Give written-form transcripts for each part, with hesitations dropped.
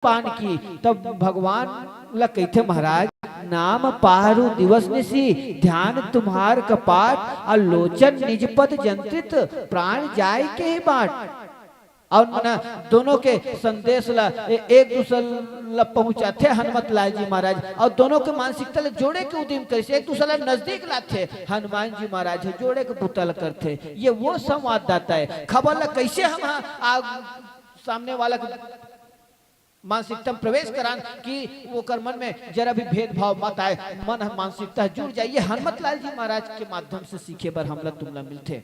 पान की तब भगवान ला कहते महाराज नाम पारू दिवस निसी ध्यान तुम्हार कपाट आलोचन निज पद जंत्रित प्राण जाय के ही बाट। और मना दोनों के संदेश ला एक दूसरे ला पहुंचाते हनुमत लाल जी महाराज और दोनों के मानसिकता ले जोड़े के उद्यम करे एक दूसरे नजदीक लाते हनुमान जी महाराज जोड़े के पुतल करते। ये वो संवाददाता है खबर ला कैसे हम सामने वाला मानसिकता में प्रवेश करान कि वो कर मन में जरा भी भेदभाव मत आए मन मानसिकता जुड़ जाए। ये हनुमत लाल जी महाराज के माध्यम से सीखे बर हमला तुमला मिलते।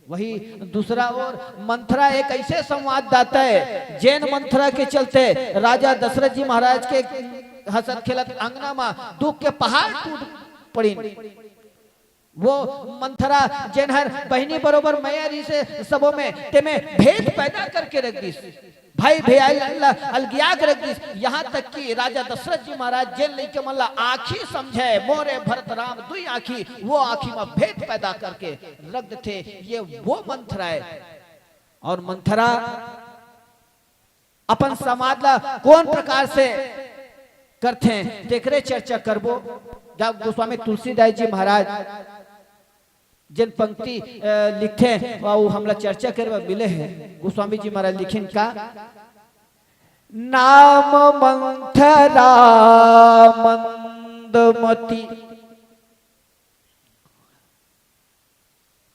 वही दूसरा और मंथरा एक ऐसे संवाददाता है जैन मंथरा के चलते राजा दशरथ जी महाराज के हसत खेलत अंगना में दुख के पहाड़ टूट पड़ी। वो मंथरा जैन हर बहनी बरोबर मैया से सबों में तेमे भेद पैदा करके रख दी भाई भैया अलगिया के रख दी। यहाँ तक कि राजा दशरथ जी महाराज जेल लेके मल्ला आँखी समझे मोरे भरत राम दुई आँखी वो आँखी में भेद पैदा करके रख देते। ये वो मंथरा है। और मंथरा अपन समाज ला कौन प्रकार से करते हैं देख रहे चर्चा करबो। जब गोस्वामी तुलसीदास जी महाराज जिन पंक्ति लिखे वो हमला चर्चा करवा मिले हैं। गोस्वामी जी महाराज लिखिन का नाम मंथरा मंदमती।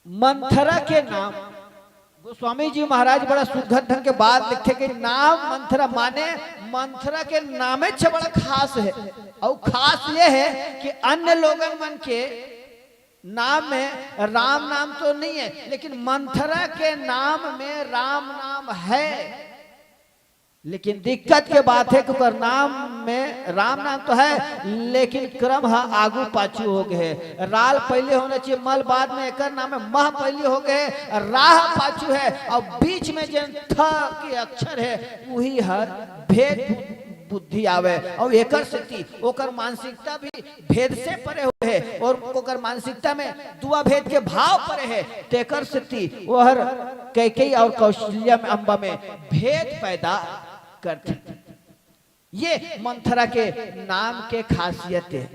मंथरा के नाम गोस्वामी जी महाराज बड़ा सुघर ढंग के बात लिखे कि नाम मंथरा माने मंथरा के नामे से बड़ा खास है। और खास ये है कि अन्य लोगों मन के नाम में राम नाम तो नहीं है लेकिन मंथरा के नाम में राम नाम है। लेकिन दिक्कत के बात है कि नाम में राम नाम तो है लेकिन क्रम आगू पाछू हो गए। राल पहले होना चाहिए मल बाद में एक नाम है मह पहले हो गए राह पाछू है और बीच में जो थ के अक्षर है वही हर भेद बुद्धि आवे और एकर स्थिति ओकर मानसिकता भी भेद से परे हुए है और ओकर मानसिकता में दुआ भेद के भाव परे है। तेकर स्थिति वो हर कैकेयी और कौशल्या में अम्बा में भेद पैदा करते। ये मंथरा के नाम के खासियत है।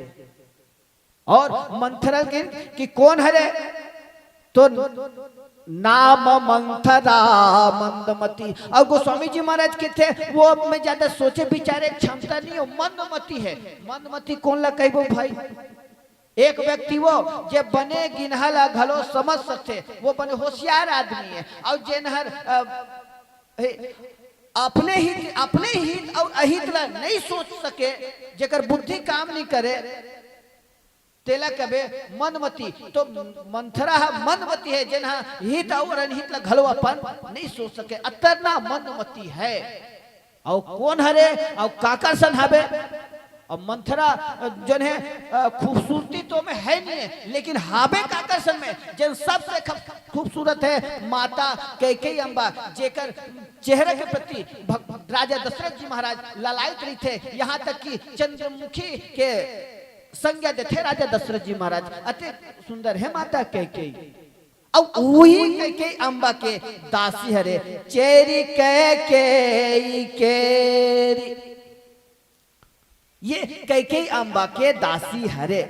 और मंथरा की कौन है तो नाम मंथरा मंदमती। और गोस्वामी जी महाराज के थे वो में ज्यादा सोचे विचारे क्षमता नहीं हो मंदमती है। मंदमती कौन ला कहबो भाई एक व्यक्ति वो जे बने गिनहला घलो समझ सकते वो बने होशियार आदमी है। और जेनहर अपने हित और अहित ला नहीं सोच सके जेकर बुद्धि काम नहीं करे तेला कबे मनमती। तो मंथरा मनमती है जिन्हा हित और अनहित ला घलो अपन नहीं सोच सके अतरना मनमती है। और कौन हरे और काकरसन हबे और मंथरा जो है खूबसूरती तो में है नहीं है लेकिन हाबे काकरसन में जिन सबसे खूबसूरत है माता कैकेयी अम्बा जेकर चेहरे के प्रति राजा दशरथ जी महाराज ललायत रही थे। यहाँ तक कि चंद्रमुखी के संज्ञा देते राजा दशरथ जी महाराज अति सुंदर है माता कैकेयी। अब वही कैकेयी अम्बा के दासी हरे चेरी कैकेयी केरी। ये कैकेयी अम्बा के दासी हरे।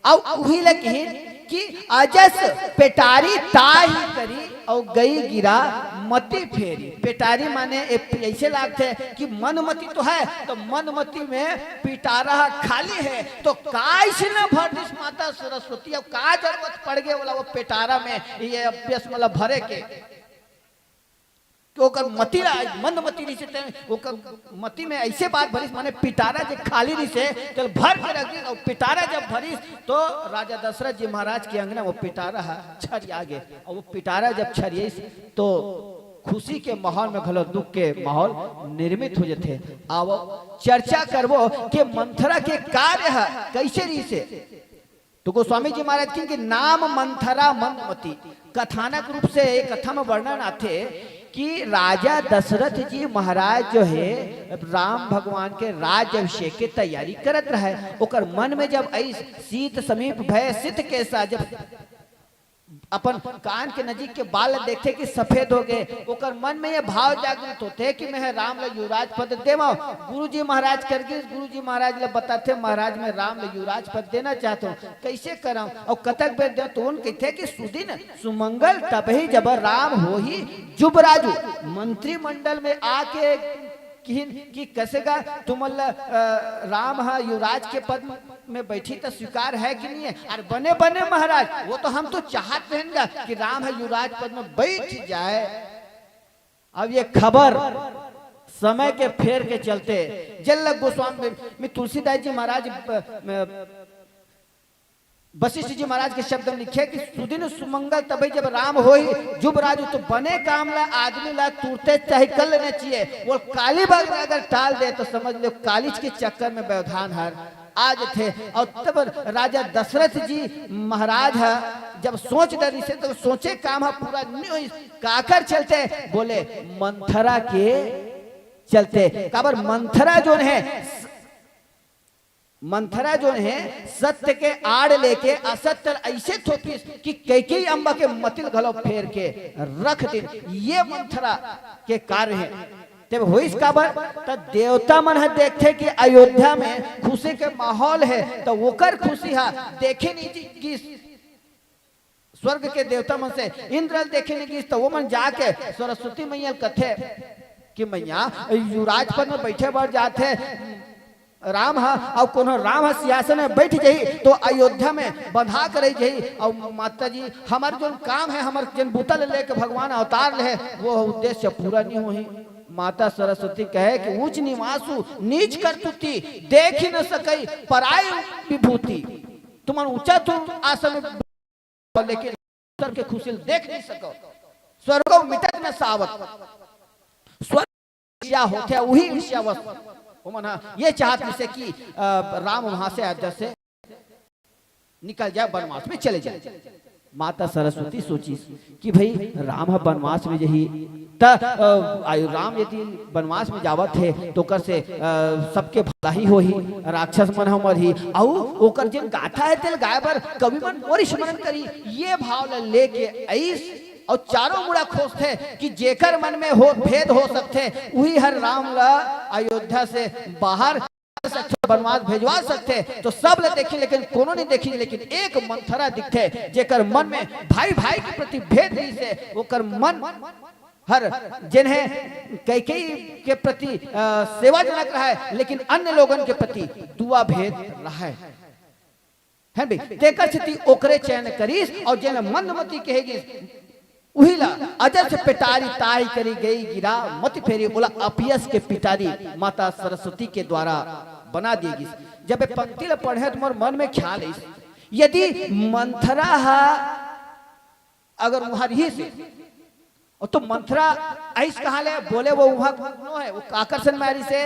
और वही लगी कि अजस पेटारी ताही करी और गई गिरा मती फेरी। पेटारी माने ऐसे लागते है कि मनमती तो है तो मनमती में पिटारा खाली है तो काश न भर दिस माता सरस्वती। अब का जरूरत पड़ गए वाला वो पेटारा में ये अभ्यास मतलब भरे के ओकर मती मंदमती रही से ओकर मती में ऐसे बात भरिस माने पिटारा जब खाली रही से चल भर के रख दी। और पिटारा जब भरिस तो राजा दशरथ जी महाराज के अंगना वो पिटारा छरिया गए। और वो पिटारा जब छरिये तो खुशी के माहौल में घलो दुख के माहौल निर्मित हो जाते। आओ चर्चा करवो कि मंथरा के कार्य कैसे रही से। तो गोस्वामी जी महाराज की नाम मंथरा मंदमती कथानक रूप से एक कथा में वर्णन आते कि राजा दशरथ जी महाराज जो है राम भगवान के राज्याभिषेक की तैयारी करत रहे। ओकर मन में जब शीत समीप भय सिद्ध के साथ जब अपन कान के नजीक के बाल देखे कि सफेद हो गए, ओकर मन में ये भाव जागृत होते कि मैं राम ल युवराज पद देवा। गुरुजी महाराज कर गए, गुरुजी महाराज ले बताते महाराज मैं राम ल युवराज पद देना चाहता हूँ, कैसे कराऊं और कतक बेर दे। तो उन कहते कि सुदिन सुमंगल तबही जब राम हो ही जुबराजू। मंत्रिमंडल में आके कि कैसेगा तुम राम हा युवराज के पद में बैठी तो स्वीकार है कि नहीं है? अरे बने बने महाराज, वो तो हम तो चाहते हैं कि राम है युवराज पद में बैठ जाए। अब ये खबर समय के फेर के चलते जल गोस्वामी में तुलसीदास जी महाराज वशिष्ठ जी महाराज के शब्द में लिखे कि सुदिन सुमंगल तभी जब राम हो ही जुबराजू। तो बने काम ला आदमी ला तुरते चाहे कर लेना चाहिए। वो काली बाग में अगर टाल दे तो समझ लो कालिज के चक्कर में व्यवधान हर आज थे। और तब राजा दशरथ जी महाराज है जब सोच डरी से तो सोचे काम है पूरा काकर चलते बोले मंथरा के चलते। काबर मंथरा जो है सत्य के आड़ लेके असत्य ऐसे थोपी कि कैकेयी अम्बा के मतिल घलो फेर के रख दे। ये मंथरा के कार्य है। तब हो इस काबर तो देवता मन है देखते कि अयोध्या में खुशी के माहौल है तो वोकर खुशी है देखे नहीं कि स्वर्ग के देवता मन से इंद्र देखे नहीं कि तो वो मन जाके सरस्वती मैया कथे कि मैया युवराज पद में बैठे बढ़ जाते राम हा और कोनो राम हा सिंहासन में बैठ जाई तो अयोध्या में बंधा कर जाई। और माता जी हमार जो काम है हमार जन बुतल लेके भगवान अवतार ले वो उद्देश्य पूरा नहीं होही। माता सरस्वती कहे कि ऊंच निवासु नीच कर तुती देख ही न सकई पराई विभूति। तुम ऊंचा तुम आसन में लेकिन स्वर्ग के खुशी देख नहीं सको। स्वर्ग मिटत न सावत स्वर्ग होते वही विषयावस्त ये चाहते से कि राम वहां से अयोध्या से निकल जाए वनवास में चले जाए। माता सरस्वती सोची कि भाई राम वनवास में यही राम यदि वनवास में जावत है तो कर से सबके भला ही हो ही राक्षस मन हमर ही और ओकर जिन गाथा है तेल गाय पर कवि मन और स्मरण करी ये भाव लेके ऐस और चारों मुड़ा खोजते कि जेकर मन में हो भेद हो सकते वही हर राम ला अयोध्या से बाहर वनवास भेजवा सकते। तो सब ले देखी लेकिन कोनो नहीं देखी लेकिन एक मंथरा दिखते जेकर मन में भाई भाई के प्रति भेद नहीं से ओकर मन हर जिन्हें कैकेयी के प्रति सेवाजनक रहा है लेकिन अन्य लोगन के प्रति दुआ भेद रहा है भाई तेकर स्थिति ओकरे चयन करीस और जिन मंदमती कहेगी वही ला अजर से पिटारी ताई करी गई गिरा मत फेरी बोला अपयस के पिटारी माता सरस्वती के द्वारा बना देगी। जब पंक्ति ला पढ़े तुम्हारे मन में ख्याल है यदि मंथरा अगर वहां रही से और तो मंथरा ऐस कहा ले बोले वो वहां है वो आकर्षण मारी से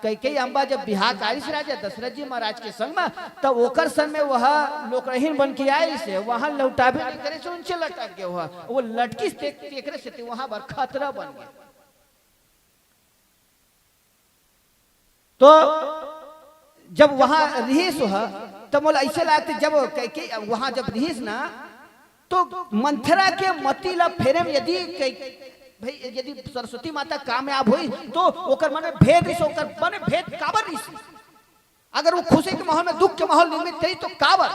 कैकेयी अम्बा जब बिहार कारी से राजा दशरथ जी महाराज के संग में तब ओकर संग में वह लोकरहीन बन के आई से वहां लौटाबे नहीं करे से उनसे लटक गए वो लटकी तेकरे से वहां पर खतरा बन गया। तो जब वहां रहीस हुआ तब बोला ऐसे लगते जब कैकेयी वहां जब रहीस ना तो मंथरा के मतीला फेरे में यदि भाई यदि सरस्वती माता कामयाब हुई तो ओकर मन में भेद इस ओकर मन भेद काबर इस अगर वो खुशी के माहौल में दुख के माहौल निर्मित थी तो काबर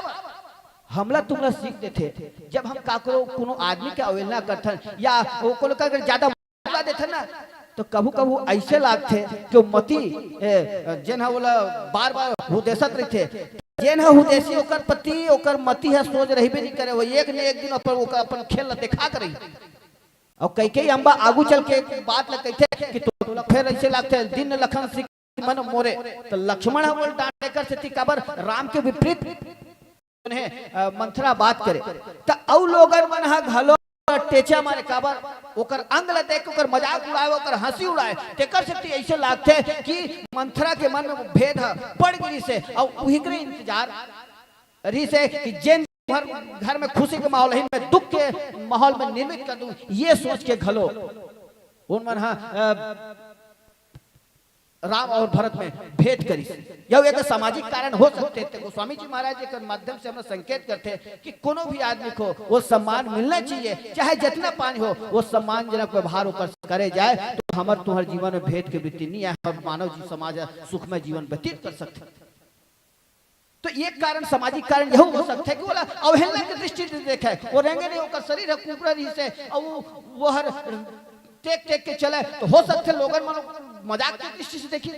हमला तुमला सीख देते जब हम काकरो कोनो आदमी के अवहेलना करथन या वो कोनो का अगर ज्यादा बोला देथे ना तो कभू कभू ऐसे लागते कि मती जेन बोला बार बार हुदेसत रहते जेन हुदेसी ओकर पति ओकर मती है सोच रही भी नहीं करे वो एक ने एक दिन अपन खेल दिखा कर रही और कैकेयी अम्बा आगू चल के बात लग कहते कि तो फिर ऐसे लगते दिन लखन सिख मन मोरे तो लक्ष्मण है बोल डांटे कर से काबर राम के विपरीत मंथरा बात करे तो औ लोगन मन हा घलो टेचा मारे काबर ओकर अंग ल देख ओकर मजाक उड़ाए ओकर हंसी उड़ाए तेकर से ऐसे लागते कि मंथरा के मन में भेद है पड़ गई से और वही के इंतजार रही से कि जेन घर में खुशी के माहौल है मैं दुख के माहौल में निर्मित कर दूं ये सोच के घलो उन मन राम और भरत में भेद करी। यह एक सामाजिक कारण हो सकते थे। गोस्वामी जी महाराज के माध्यम से हम संकेत करते हैं कि कोनो भी आदमी को वो सम्मान मिलना चाहिए, चाहे जितना पानी हो, वो सम्मानजनक व्यवहार होकर करे जाए तो हमारे तुम्हारे जीवन में भेद की वृत्ति नहीं है, हम मानव जी समाज सुखमय जीवन व्यतीत कर सकते हैं। तो एक कारण सामाजिक कारण यह हो सकता है कि बोला अवहेलना की दृष्टि से देखे, वो रहेंगे नहीं, होकर शरीर है कुबरा रही से और वो हर टेक टेक के चले, तो हो सकते लोगन मजाक की दृष्टि से देखिए,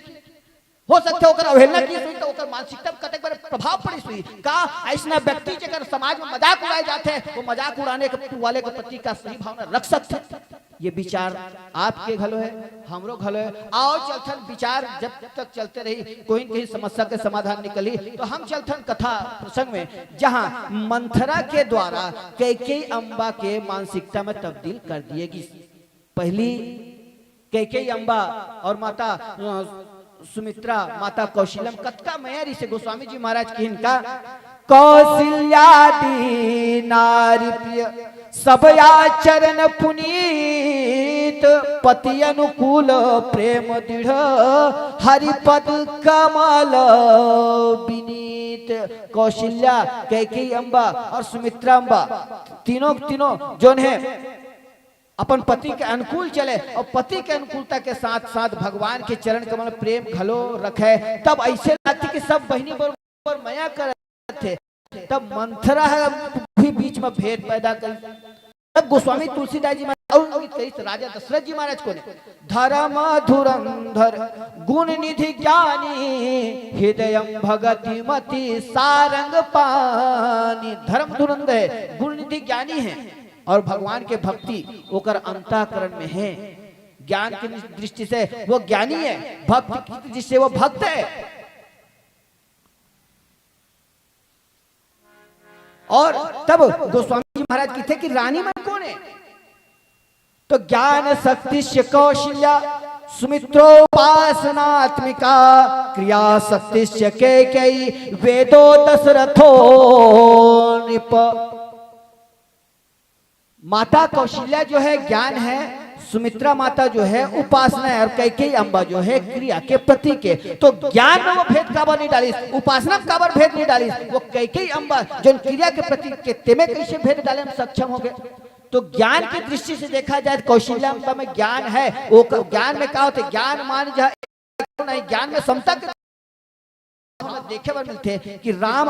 हो सकते होकर अवहेलना की हुई तो ओकर मानसिकता पर कतक बार प्रभाव पड़ी हुई का ऐसा व्यक्ति जगह समाज में मजाक उड़ाए जाते हैं, वो मजाक उड़ाने के वाले के प्रति का सही भावना रख सकते हैं। ये विचार आपके घलो है, हमरो घलो है। आओ चलथन विचार जब तक चलते रही, कोई कहीं समस्या के समाधान निकली तो हम चलथन कथा प्रसंग में, जहां मंथरा के द्वारा कैकेयी अम्बा के मानसिकता में तब्दील कर दिएगी। पहली कैकेयी अम्बा और माता सुमित्रा, माता कौशलम कत्का मैया से गोस्वामी जी महाराज की इनका कौशल्यादि नारी प्रिय सब आचरण पुनीत, पति अनुकूल प्रेम दृढ़ हरिपद कमल विनीत। कौशल्या, कैकेयी अम्बा और सुमित्रा अम्बा तीनों जो है अपन पति के अनुकूल चले और पति के अनुकूलता के साथ साथ भगवान के चरण कमल प्रेम घलो रखे। तब ऐसे लगती कि सब बहनी बराबर माया कर थे, तब मंथरा है भी बीच में भेद पैदा कर। तब गोस्वामी तुलसीदास जी महाराज राजा दशरथ जी महाराज को ने धर्म धुरंधर गुण निधि ज्ञानी हृदय भगति मति सारंग पानी। धर्म धुरंधर गुण निधि ज्ञानी है और भगवान के भक्ति ओकर अंतःकरण में है। ज्ञान की दृष्टि से वो ज्ञानी है, भक्ति की दृष्टि से वो भक्त है। और तब गोस्वामी जी महाराज की थे कि रानी मन कौन है, तो ज्ञान शक्ति कौशल्या सुमित्रोपासनात्मिका क्रिया शक्ति कैकेयी वेदो दशरथो नृप। माता कौशल्या जो है ज्ञान है, सुमित्रा माता जो है उपासना है और कैकेयी अम्बा जो है क्रिया के प्रतीक के। तो ज्ञान में वो भेद काबर नहीं डाली, उपासना में काबर भेद नहीं डाली, वो कैकेयी अम्बा जो क्रिया के प्रतीक के तेमे कैसे भेद डाले में सक्षम हो गए। तो ज्ञान की दृष्टि से देखा जाए कौशल्या अम्बा में ज्ञान है, वो ज्ञान में क्या होते, ज्ञान मान जाए नहीं, ज्ञान में समता के देखे मिलते कि राम